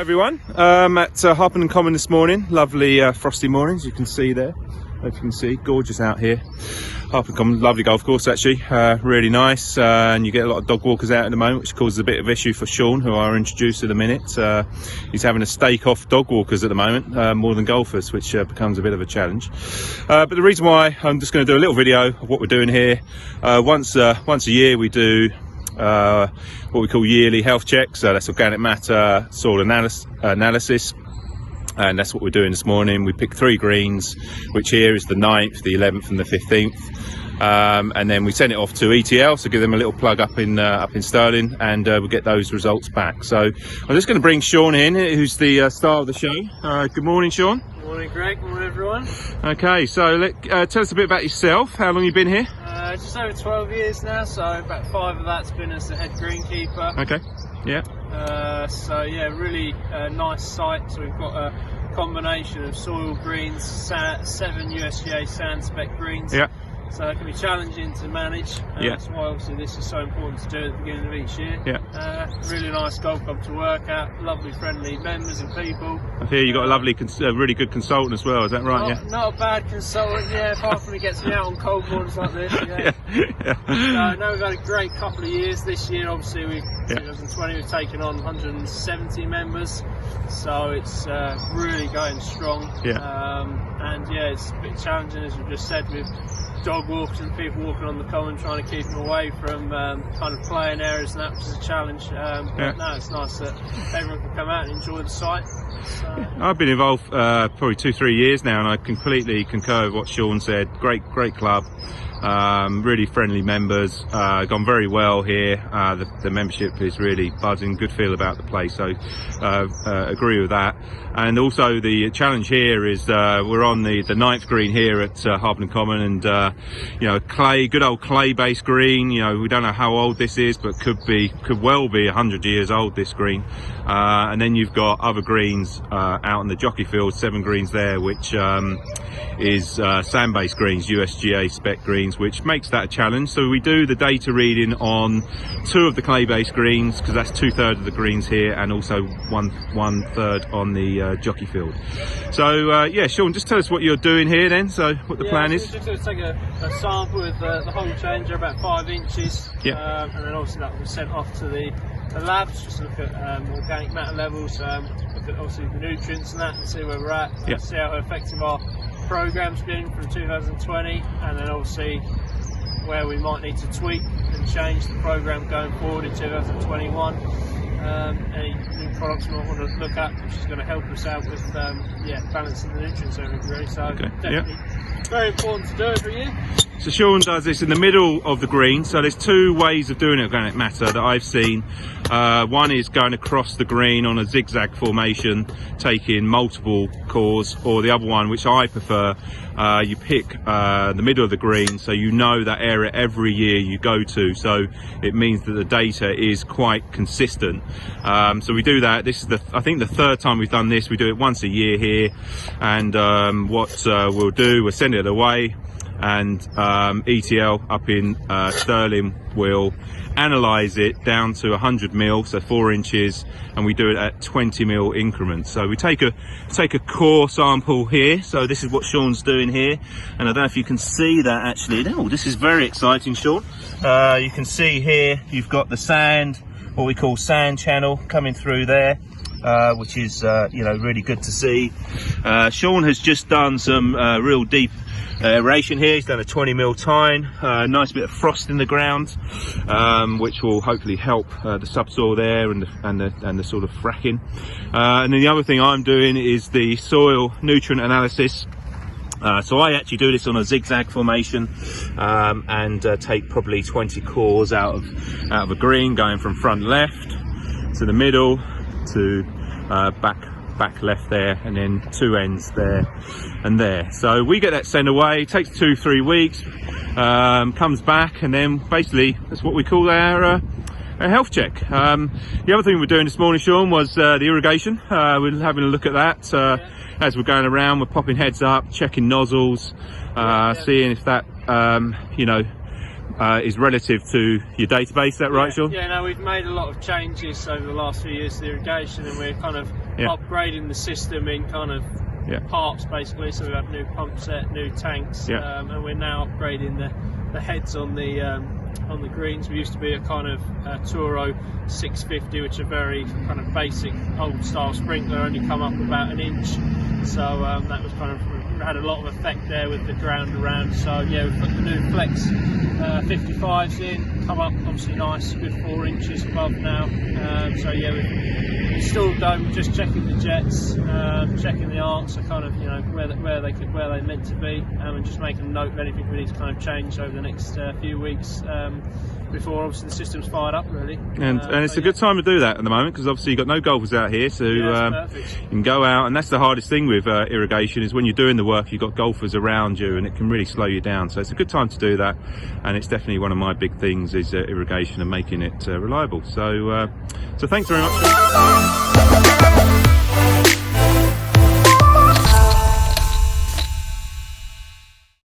everyone, at Harpenden Common this morning. Lovely frosty mornings, you can see there. As you can see, gorgeous out here. Harpenden Common, lovely golf course actually, really nice, and you get a lot of dog walkers out at the moment, which causes a bit of issue for Sean, who I'll introduce in a minute. He's having to stake off dog walkers at the moment, more than golfers, which becomes a bit of a challenge. But the reason why I'm just going to do a little video of what we're doing here. Once a year we do what we call yearly health checks. That's organic matter, soil analysis, and that's what we're doing this morning. We picked 3 greens, which here is the 9th, the 11th and the 15th, and then we send it off to ETL, so give them a little plug up in Stirling, and we'll get those results back. So I'm just going to bring Sean in, who's the star of the show. Good morning, Sean. Good morning, Greg. Good morning, everyone. Okay, so tell us a bit about yourself. How long have you been here? Just over 12 years now, so about 5 of that's been as the head greenkeeper. Okay, yeah. So yeah, really nice site. So we've got a combination of soil greens, 7 USGA sand spec greens. Yeah. So it can be challenging to manage. Yeah. That's why obviously this is so important to do at the beginning of each year. Yeah. Really nice golf club to work at. Lovely, friendly members and people. I hear you got a lovely, really good consultant as well. Is that right? Not a bad consultant. Yeah, apart from he gets me out on cold mornings like this. Yeah. Yeah. I know we've had a great couple of years. This year, obviously, 2020, we've taken on 170 members, so it's really going strong. Yeah. And yeah, it's a bit challenging, as we just said, with dog walkers and people walking on the common, trying to keep them away from kind of playing areas, and that, which is a challenge. But no, it's nice that everyone can come out and enjoy the site. So. I've been involved probably 2-3 years now, and I completely concur with what Sean said. Great club. Really friendly members, gone very well here. The membership is really buzzing, good feel about the place, so agree with that. And also the challenge here is we're on the 9th green here at Harpenden Common, and you know, good old clay based green. You know, we don't know how old this is, but could well be 100 years old, this green. And then you've got other greens out on the jockey field, 7 greens there, which is sand based greens, USGA spec greens, which makes that a challenge. So we do the data reading on 2 of the clay based greens, because that's 2/3 of the greens here, and also one third on the jockey field. So yeah, Sean, just tell us what you're doing here then, so what the plan is. We're just going to take a sample with the hole changer, about 5 inches, and then obviously that will be sent off to the labs, just look at organic matter levels, look at obviously the nutrients and that, and see where we're at, see how effective our program's been from 2020, and then obviously where we might need to tweak and change the program going forward in 2021. Any new products we might want to look at, which is going to help us out with balancing the nutrients every year. So definitely very important to do every year. So Sean does this in the middle of the green. So there's 2 ways of doing organic matter that I've seen. One is going across the green on a zigzag formation, taking multiple cores, or the other one, which I prefer, you pick the middle of the green, so you know that area every year you go to, so it means that the data is quite consistent. So we do that. This is I think the 3rd time we've done this. We do it once a year here, and what we'll do, we'll send it away, and ETL up in Stirling will analyze it down to 100 mil, so 4 inches, and we do it at 20 mil increments. So we take a core sample here. So this is what Sean's doing here, and I don't know if you can see that actually. Oh, this is very exciting, Sean. You can see here you've got the sand, what we call sand channel, coming through there, which is really good to see. Sean has just done some real deep aeration here. He's done a 20 mil tine, nice bit of frost in the ground, which will hopefully help the subsoil there and the sort of fracking. And then the other thing I'm doing is the soil nutrient analysis. So I actually do this on a zigzag formation, and take probably 20 cores out of a green, going from front left to the middle to back left there, and then 2 ends there and there. So we get that sent away. It takes 2-3 weeks, comes back, and then basically that's what we call our health check. The other thing we're doing this morning, Sean, was the irrigation. We're having a look at that as we're going around. We're popping heads up, checking nozzles, seeing if that is relative to your database. Is that right, Sean? Yeah, no, we've made a lot of changes over the last few years to the irrigation, and we're kind of upgrading the system in kind of parts basically. So we have new pump set, new tanks, and we're now upgrading the heads on the greens. We used to be a kind of Turo 650, which are very kind of basic old style sprinkler, only come up about an inch. So that was kind of had a lot of effect there with the ground around. So yeah, we've put the new Flex 55s in, come up obviously nice, good 4 inches above now. So yeah, we've installed them, just checking the jets, checking the arcs, so kind of where they're meant to be, and just making a note of anything we need to kind of change over the next few weeks before obviously the system's fired up really. And it's a good time to do that at the moment, because obviously you've got no golfers out here, so you can go out, and that's the hardest thing with irrigation, is when you're doing the work you've got golfers around you and it can really slow you down. So it's a good time to do that, and it's definitely one of my big things is irrigation and making it reliable. So thanks very much.